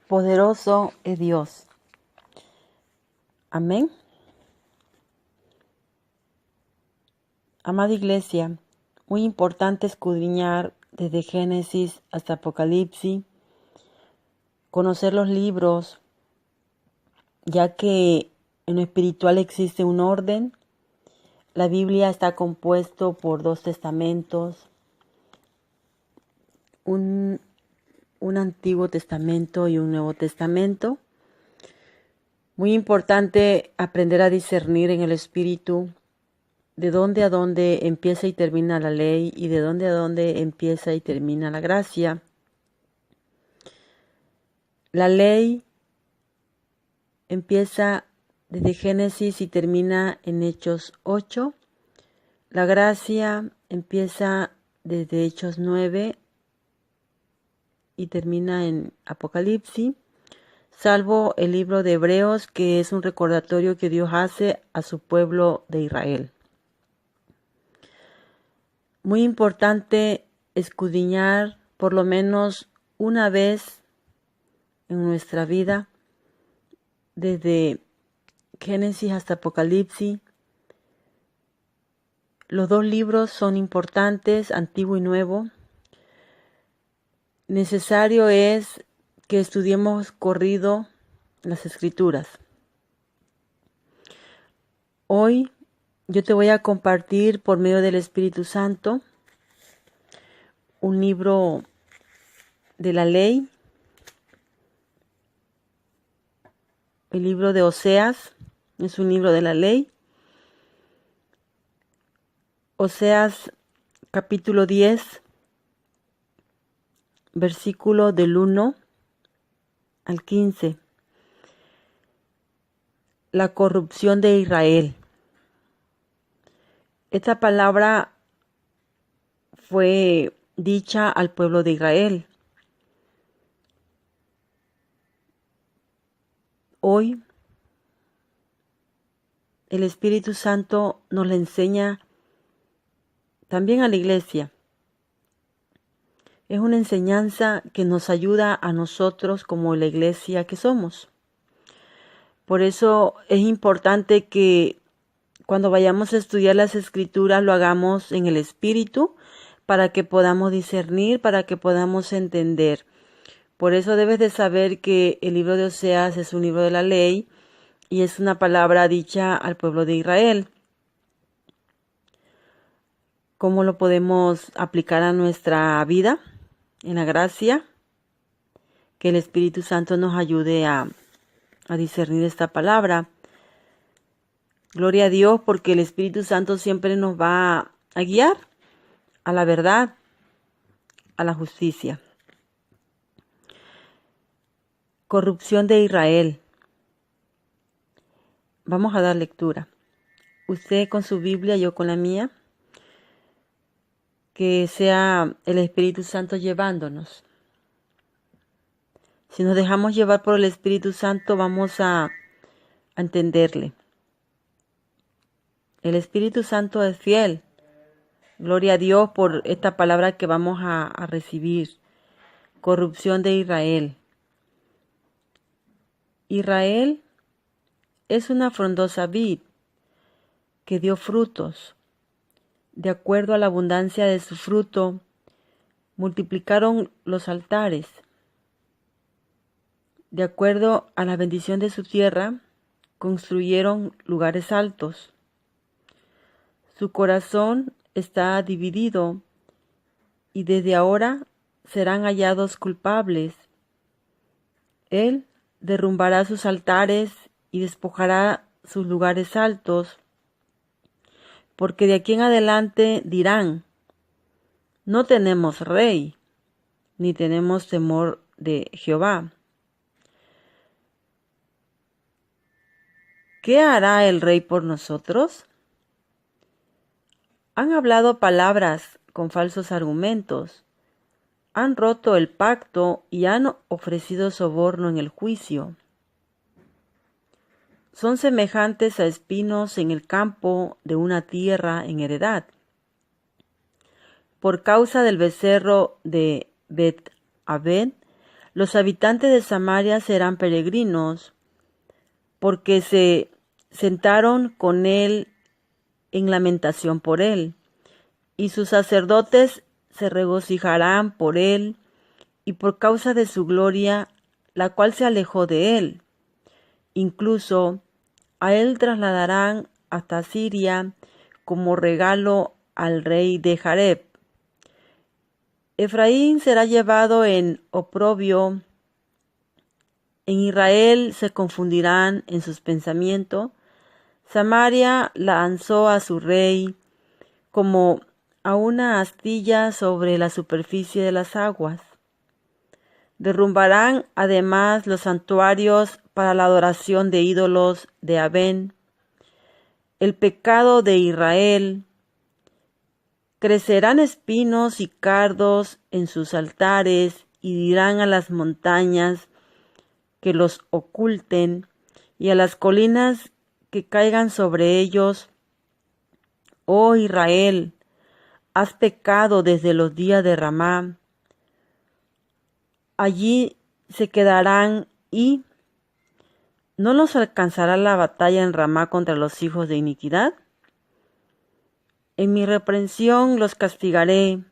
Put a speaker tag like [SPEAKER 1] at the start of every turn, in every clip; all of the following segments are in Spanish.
[SPEAKER 1] poderoso es Dios. Amén. Amada Iglesia, muy importante escudriñar desde Génesis hasta Apocalipsis, conocer los libros, ya que en lo espiritual existe un orden. La Biblia está compuesto por 2 testamentos, un Antiguo Testamento y un Nuevo Testamento. Muy importante aprender a discernir en el espíritu de dónde a dónde empieza y termina la ley y de dónde a dónde empieza y termina la gracia. La ley empieza desde Génesis y termina en Hechos 8. La gracia empieza desde Hechos 9 y termina en Apocalipsis, salvo el libro de Hebreos, que es un recordatorio que Dios hace a su pueblo de Israel. Muy importante escudriñar por lo menos una vez en nuestra vida, desde Génesis hasta Apocalipsis. Los 2 libros son importantes, Antiguo y Nuevo. Necesario es que estudiemos corrido las Escrituras. Hoy yo te voy a compartir por medio del Espíritu Santo un libro de la ley, el libro de Oseas, es un libro de la ley. Oseas capítulo 10, versículo del 1 al 15. La corrupción de Israel. Esta palabra fue dicha al pueblo de Israel. Hoy el Espíritu Santo nos la enseña también a la iglesia. Es una enseñanza que nos ayuda a nosotros como la iglesia que somos. Por eso es importante que cuando vayamos a estudiar las Escrituras lo hagamos en el Espíritu para que podamos discernir, para que podamos entender. Por eso debes de saber que el libro de Oseas es un libro de la ley y es una palabra dicha al pueblo de Israel. ¿Cómo lo podemos aplicar a nuestra vida en la gracia? Que el Espíritu Santo nos ayude a discernir esta palabra. Gloria a Dios, porque el Espíritu Santo siempre nos va a guiar a la verdad, a la justicia. Corrupción de Israel. Vamos a dar lectura. Usted con su Biblia, yo con la mía. Que sea el Espíritu Santo llevándonos. Si nos dejamos llevar por el Espíritu Santo, vamos a entenderle. El Espíritu Santo es fiel. Gloria a Dios por esta palabra que vamos a recibir. Corrupción de Israel. Israel es una frondosa vid que dio frutos. De acuerdo a la abundancia de su fruto, multiplicaron los altares. De acuerdo a la bendición de su tierra, construyeron lugares altos. Su corazón está dividido y desde ahora serán hallados culpables. Él derrumbará sus altares y despojará sus lugares altos, porque de aquí en adelante dirán: no tenemos rey, ni tenemos temor de Jehová. ¿Qué hará el rey por nosotros? Han hablado palabras con falsos argumentos, han roto el pacto y han ofrecido soborno en el juicio. Son semejantes a espinos en el campo de una tierra en heredad. Por causa del becerro de Bet-Aven, Los habitantes de Samaria serán peregrinos, porque se sentaron con él en lamentación por él, y sus sacerdotes se regocijarán por él y por causa de su gloria, la cual se alejó de él. Incluso a él trasladarán hasta Siria como regalo al rey de Jareb. Efraín será llevado en oprobio. En Israel se confundirán en sus pensamientos. Samaria lanzó a su rey como a una astilla sobre la superficie de las aguas. Derrumbarán además los santuarios para la adoración de ídolos de Abén. El pecado de Israel. Crecerán espinos y cardos en sus altares y dirán a las montañas que los oculten y a las colinas que caigan sobre ellos. Oh Israel, has pecado desde los días de Ramá. Allí se quedarán y ¿no los alcanzará la batalla en Ramá contra los hijos de iniquidad? En mi reprensión los castigaré.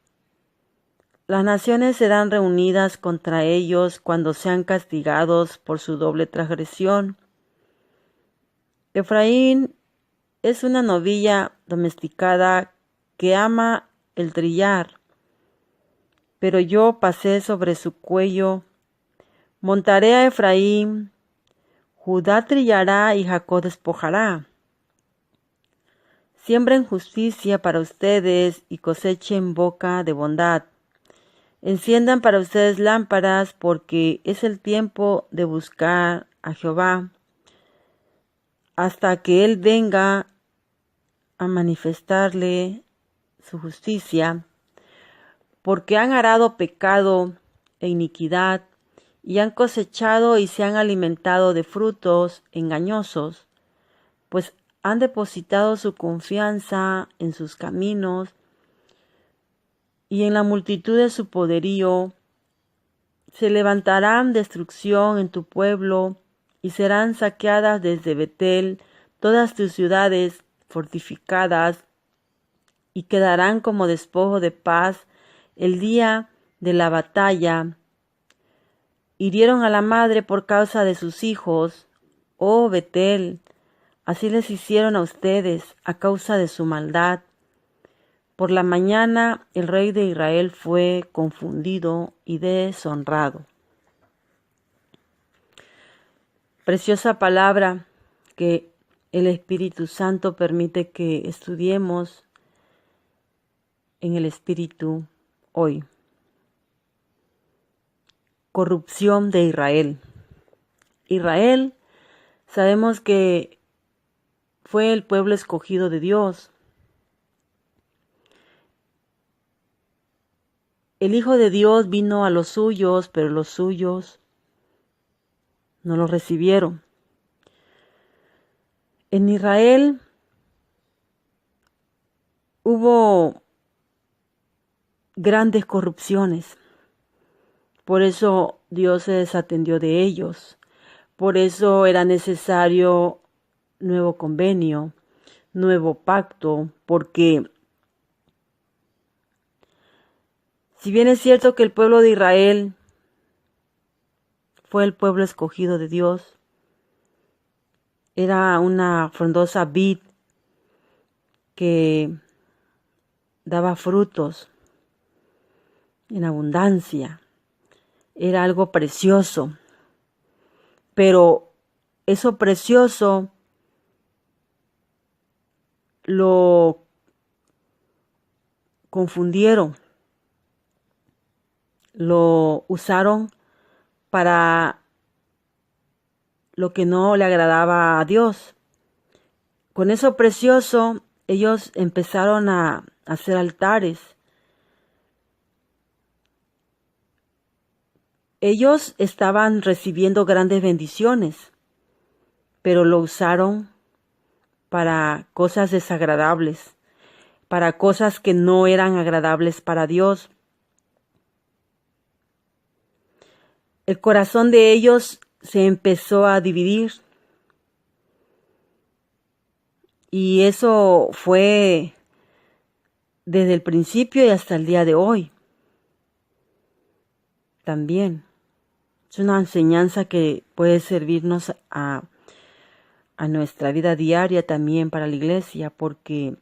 [SPEAKER 1] Las naciones serán reunidas contra ellos cuando sean castigados por su doble transgresión. Efraín es una novilla domesticada que ama el trillar, pero yo pasé sobre su cuello. Montaré a Efraín, Judá trillará y Jacob despojará. Siembren justicia para ustedes y cosechen boca de bondad. Enciendan para ustedes lámparas, porque es el tiempo de buscar a Jehová, hasta que Él venga a manifestarle su justicia, porque han arado pecado e iniquidad, y han cosechado y se han alimentado de frutos engañosos, pues han depositado su confianza en sus caminos, y en la multitud de su poderío. Se levantarán destrucción en tu pueblo, y serán saqueadas desde Betel todas tus ciudades fortificadas, y quedarán como despojo de paz el día de la batalla. Hirieron a la madre por causa de sus hijos, oh Betel, así les hicieron a ustedes a causa de su maldad. Por la mañana el rey de Israel fue confundido y deshonrado. Preciosa palabra que el Espíritu Santo permite que estudiemos en el Espíritu hoy. Corrupción de Israel. Israel, sabemos que fue el pueblo escogido de Dios. El Hijo de Dios vino a los suyos, pero los suyos no lo recibieron. En Israel hubo grandes corrupciones. Por eso Dios se desatendió de ellos. Por eso era necesario nuevo convenio, nuevo pacto, porque si bien es cierto que el pueblo de Israel fue el pueblo escogido de Dios, era una frondosa vid que daba frutos en abundancia. Era algo precioso, pero eso precioso lo confundieron, lo usaron para lo que no le agradaba a Dios. Con eso precioso, ellos empezaron a hacer altares. Ellos estaban recibiendo grandes bendiciones, pero lo usaron para cosas desagradables, para cosas que no eran agradables para Dios. el corazón de ellos se empezó a dividir. Y eso fue desde el principio y hasta el día de hoy. También es una enseñanza que puede servirnos a nuestra vida diaria también para la iglesia, porque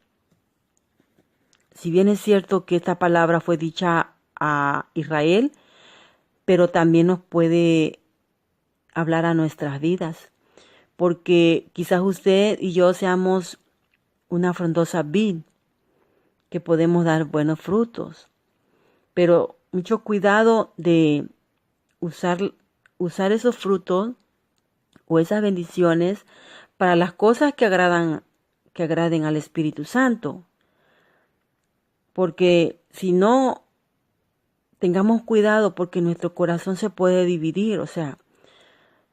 [SPEAKER 1] si bien es cierto que esta palabra fue dicha a Israel, pero también nos puede hablar a nuestras vidas, porque quizás usted y yo seamos una frondosa vid que podemos dar buenos frutos, pero mucho cuidado de usar esos frutos o esas bendiciones para las cosas que agraden al Espíritu Santo. Porque si no, tengamos cuidado porque nuestro corazón se puede dividir. O sea,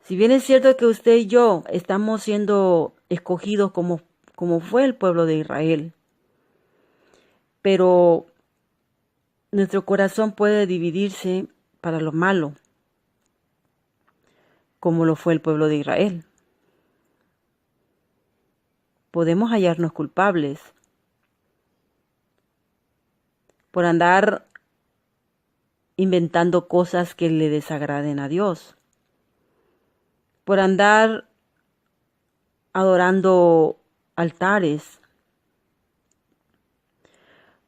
[SPEAKER 1] si bien es cierto que usted y yo estamos siendo escogidos como fue el pueblo de Israel, pero nuestro corazón puede dividirse para lo malo, como lo fue el pueblo de Israel. Podemos hallarnos culpables por andar inventando cosas que le desagraden a Dios, por andar adorando altares,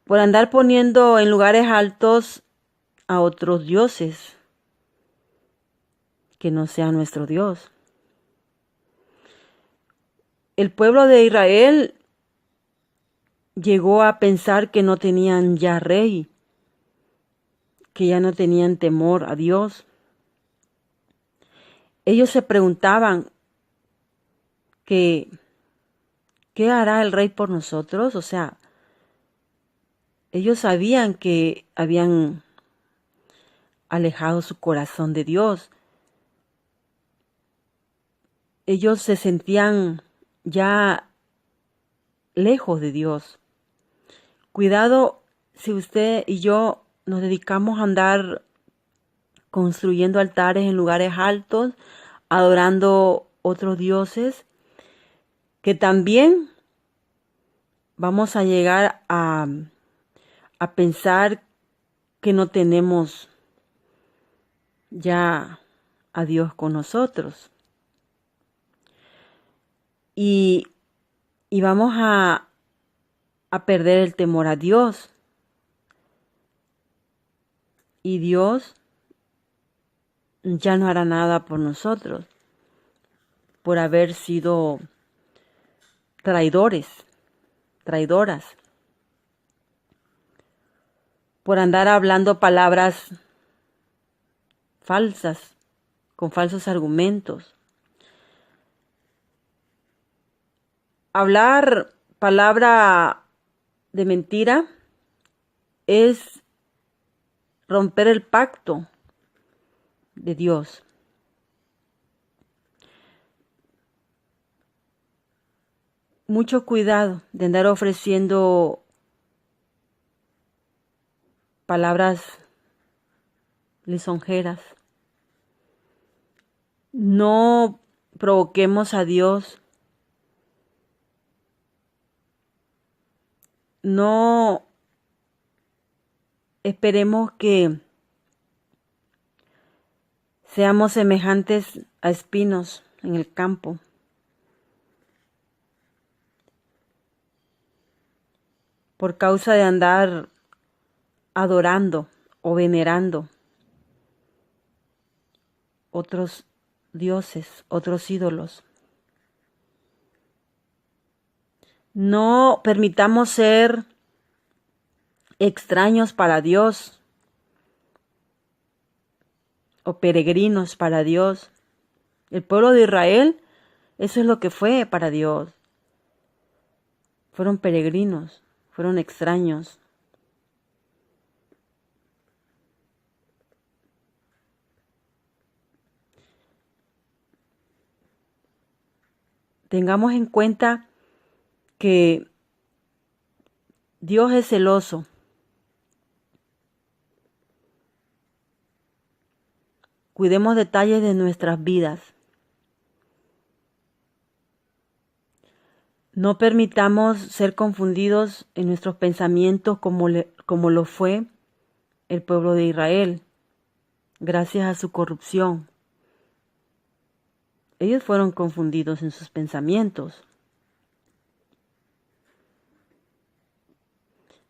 [SPEAKER 1] por andar poniendo en lugares altos a otros dioses que no sea nuestro Dios. El pueblo de Israel llegó a pensar que no tenían ya rey, que ya no tenían temor a Dios. Ellos se preguntaban que ¿qué hará el rey por nosotros? O sea, ellos sabían que habían alejado su corazón de Dios. Ellos se sentían ya lejos de Dios. Cuidado si usted y yo nos dedicamos a andar construyendo altares en lugares altos, adorando otros dioses, que también vamos a llegar a pensar que no tenemos ya a Dios con nosotros. Y vamos a perder el temor a Dios. Y Dios ya no hará nada por nosotros por haber sido traidoras, por andar hablando palabras falsas, con falsos argumentos. Hablar palabra de mentira es romper el pacto de Dios. Mucho cuidado de andar ofreciendo palabras lisonjeras. No provoquemos a Dios. No esperemos que seamos semejantes a espinos en el campo. Por causa de andar adorando o venerando otros dioses, otros ídolos. No permitamos ser extraños para Dios o peregrinos para Dios. El pueblo de Israel, eso es lo que fue para Dios. Fueron peregrinos, fueron extraños. Tengamos en cuenta que Dios es celoso. Cuidemos detalles de nuestras vidas. No permitamos ser confundidos en nuestros pensamientos como lo fue el pueblo de Israel, gracias a su corrupción. Ellos fueron confundidos en sus pensamientos.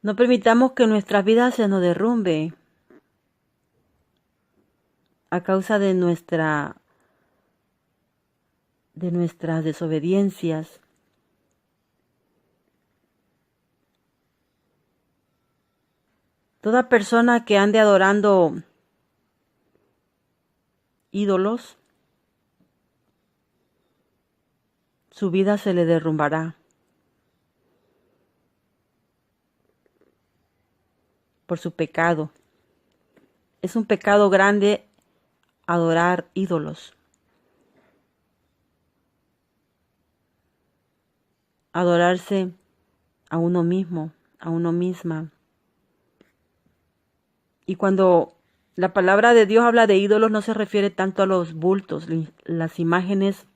[SPEAKER 1] No permitamos que nuestra vida se nos derrumbe a causa de nuestras desobediencias. Toda persona que ande adorando ídolos, su vida se le derrumbará por su pecado. Es un pecado grande adorar ídolos. Adorarse a uno mismo, a uno misma. Y cuando la palabra de Dios habla de ídolos, no se refiere tanto a los bultos, las imágenes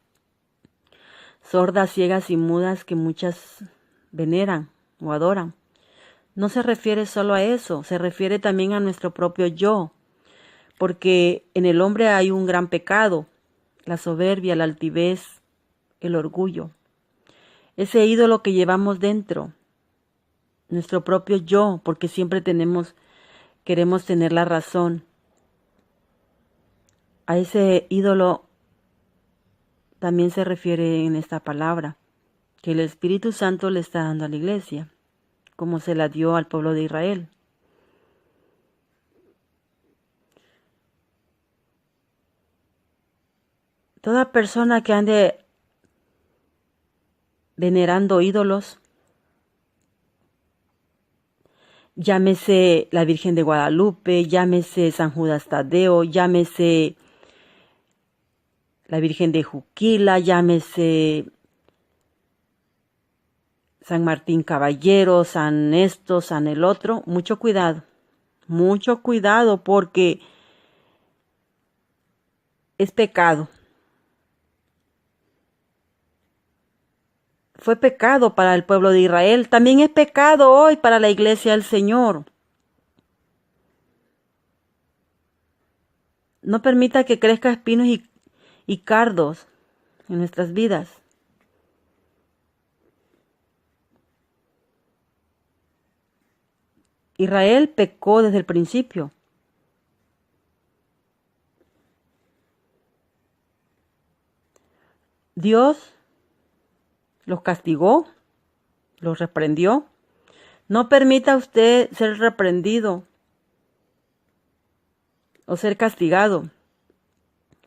[SPEAKER 1] sordas, ciegas y mudas que muchas veneran o adoran. No se refiere solo a eso, se refiere también a nuestro propio yo, porque en el hombre hay un gran pecado, la soberbia, la altivez, el orgullo. Ese ídolo que llevamos dentro, nuestro propio yo, porque siempre queremos tener la razón. A ese ídolo también se refiere en esta palabra, que el Espíritu Santo le está dando a la iglesia, como se la dio al pueblo de Israel. Toda persona que ande venerando ídolos, llámese la Virgen de Guadalupe, llámese San Judas Tadeo, llámese la Virgen de Juquila, llámese San Martín Caballero, San esto, San el otro. Mucho cuidado porque es pecado. Fue pecado para el pueblo de Israel, también es pecado hoy para la iglesia del Señor. No permita que crezcan espinos y cardos en nuestras vidas. Israel pecó desde el principio. Dios los castigó, los reprendió. No permita usted ser reprendido o ser castigado,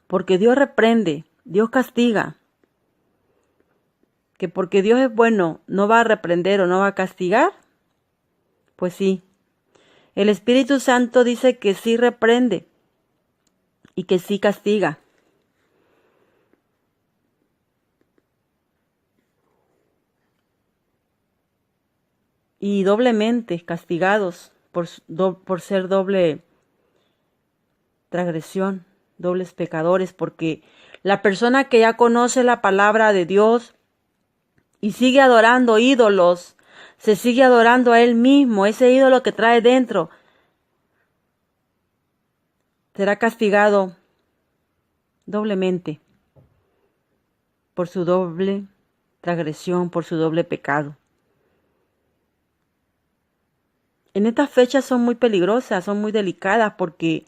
[SPEAKER 1] porque Dios reprende, Dios castiga. Que porque Dios es bueno, no va a reprender o no va a castigar. Pues sí, el Espíritu Santo dice que sí reprende y que sí castiga. Y doblemente castigados por ser doble transgresión, dobles pecadores, porque la persona que ya conoce la palabra de Dios y sigue adorando ídolos, se sigue adorando a él mismo, ese ídolo que trae dentro, será castigado doblemente por su doble transgresión, por su doble pecado. En estas fechas son muy peligrosas, son muy delicadas porque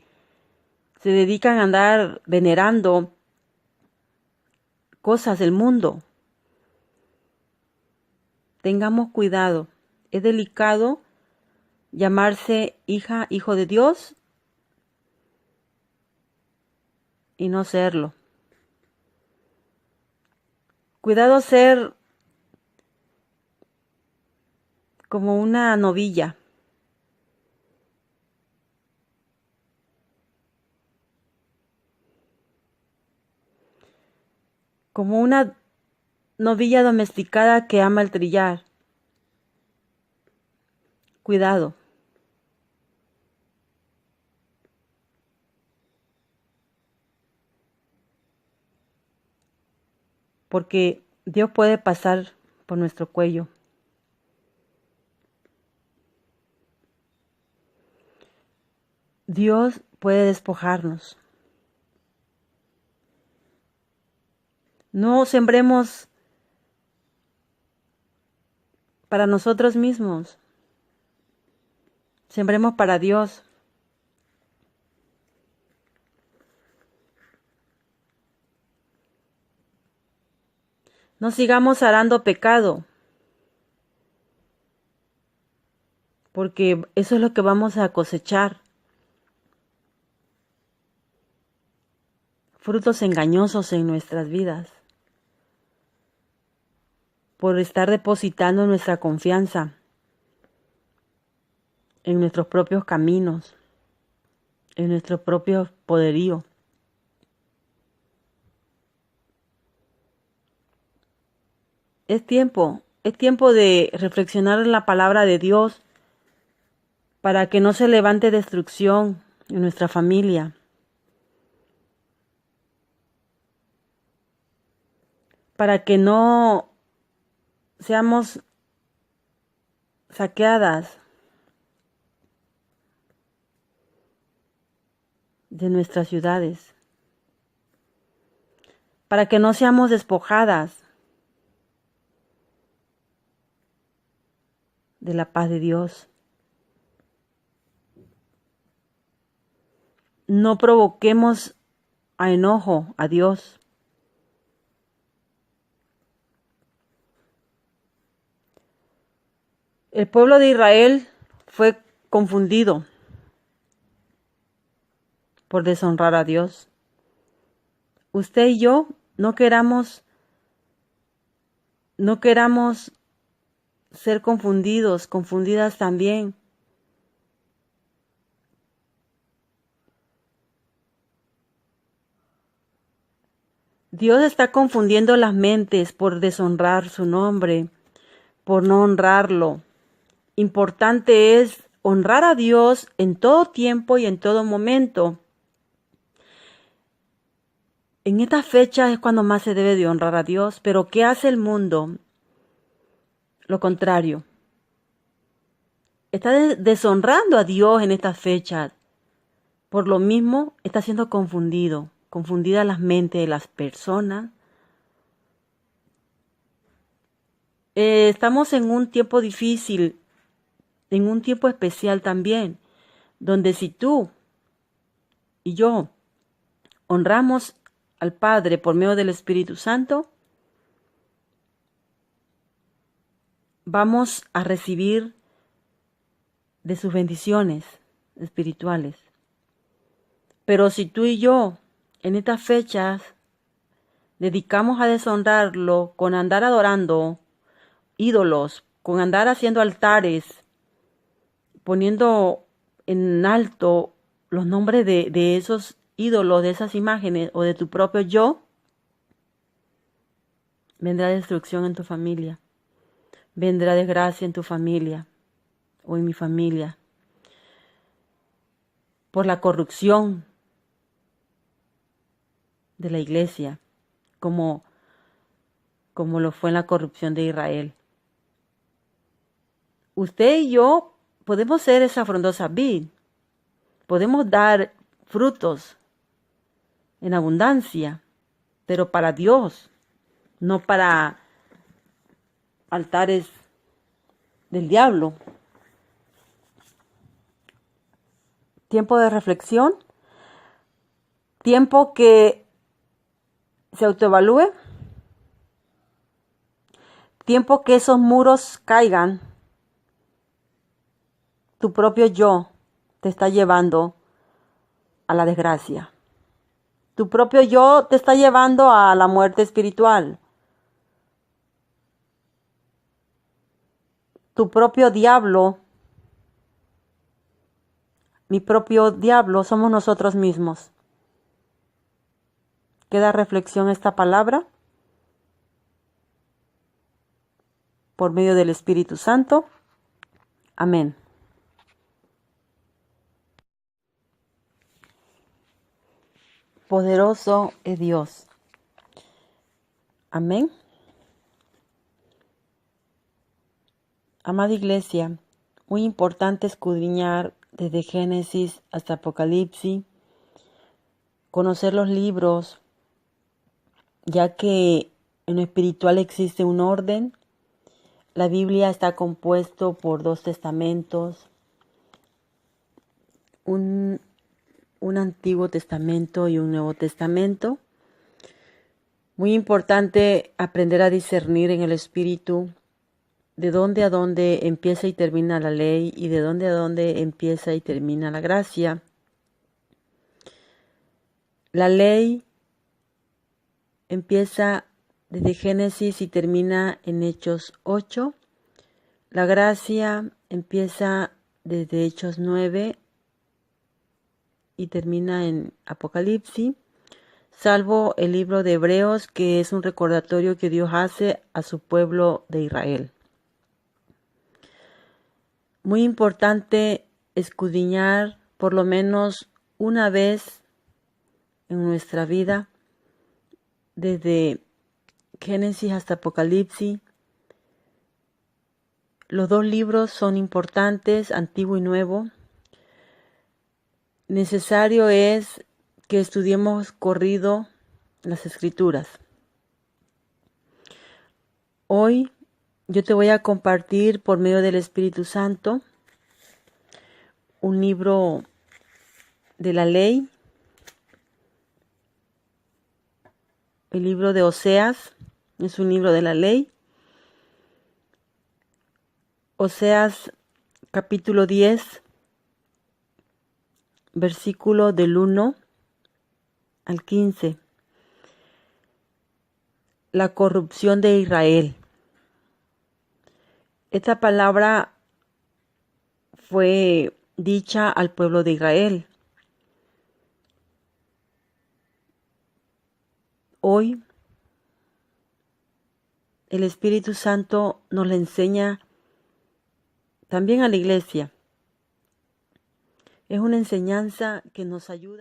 [SPEAKER 1] se dedican a andar venerando cosas del mundo. Tengamos cuidado, es delicado llamarse hija, hijo de Dios y no serlo. Cuidado ser como una novilla. Como una novilla domesticada que ama el trillar. Cuidado. porque Dios puede pasar por nuestro cuello. Dios puede despojarnos. No sembremos para nosotros mismos. Sembremos para Dios. No sigamos arando pecado, porque eso es lo que vamos a cosechar. Frutos engañosos en nuestras vidas, por estar depositando nuestra confianza en nuestros propios caminos, en nuestro propio poderío. Es tiempo de reflexionar en la palabra de Dios para que no se levante destrucción en nuestra familia. Para que no seamos saqueadas de nuestras ciudades. Para que no seamos despojadas de la paz de Dios. No provoquemos a enojo a Dios. El pueblo de Israel fue confundido por deshonrar a Dios. Usted y yo no queramos ser confundidas también. Dios está confundiendo las mentes por deshonrar su nombre, por no honrarlo. Importante es honrar a Dios en todo tiempo y en todo momento. En estas fechas es cuando más se debe de honrar a Dios, pero ¿qué hace el mundo? Lo contrario. Está deshonrando a Dios en estas fechas. Por lo mismo, está siendo confundidas las mentes de las personas. Estamos en un tiempo difícil, en un tiempo especial también, donde si tú y yo honramos al Padre por medio del Espíritu Santo, vamos a recibir de sus bendiciones espirituales. Pero si tú y yo en estas fechas dedicamos a deshonrarlo con andar adorando ídolos, con andar haciendo altares, poniendo en alto los nombres de esos ídolos, de esas imágenes o de tu propio yo, vendrá destrucción en tu familia, vendrá desgracia en tu familia o en mi familia, por la corrupción de la iglesia, como lo fue en la corrupción de Israel. Usted y yo podemos ser esa frondosa vid, podemos dar frutos en abundancia, pero para Dios, no para altares del diablo. Tiempo de reflexión, tiempo que se autoevalúe, tiempo que esos muros caigan. Tu propio yo te está llevando a la desgracia. Tu propio yo te está llevando a la muerte espiritual. Tu propio diablo, mi propio diablo, somos nosotros mismos. Queda reflexión esta palabra por medio del Espíritu Santo. Amén. Poderoso es Dios. Amén. Amada Iglesia, muy importante escudriñar desde Génesis hasta Apocalipsis, conocer los libros, ya que en lo espiritual existe un orden. La Biblia está compuesto por 2 testamentos, un Antiguo Testamento y un Nuevo Testamento. Muy importante aprender a discernir en el espíritu de dónde a dónde empieza y termina la ley y de dónde a dónde empieza y termina la gracia. La ley empieza desde Génesis y termina en Hechos 8. La gracia empieza desde Hechos 9 y termina en Apocalipsis, salvo el libro de Hebreos, que es un recordatorio que Dios hace a su pueblo de Israel. Muy importante escudriñar por lo menos una vez en nuestra vida, desde Génesis hasta Apocalipsis. Los 2 libros son importantes, Antiguo y Nuevo. Necesario es que estudiemos corrido las Escrituras. Hoy yo te voy a compartir por medio del Espíritu Santo un libro de la ley, el libro de Oseas, es un libro de la ley. Oseas capítulo 10, versículo del 1 al 15. La corrupción de Israel. Esta palabra fue dicha al pueblo de Israel. Hoy el Espíritu Santo nos la enseña también a la iglesia. Es una enseñanza que nos ayuda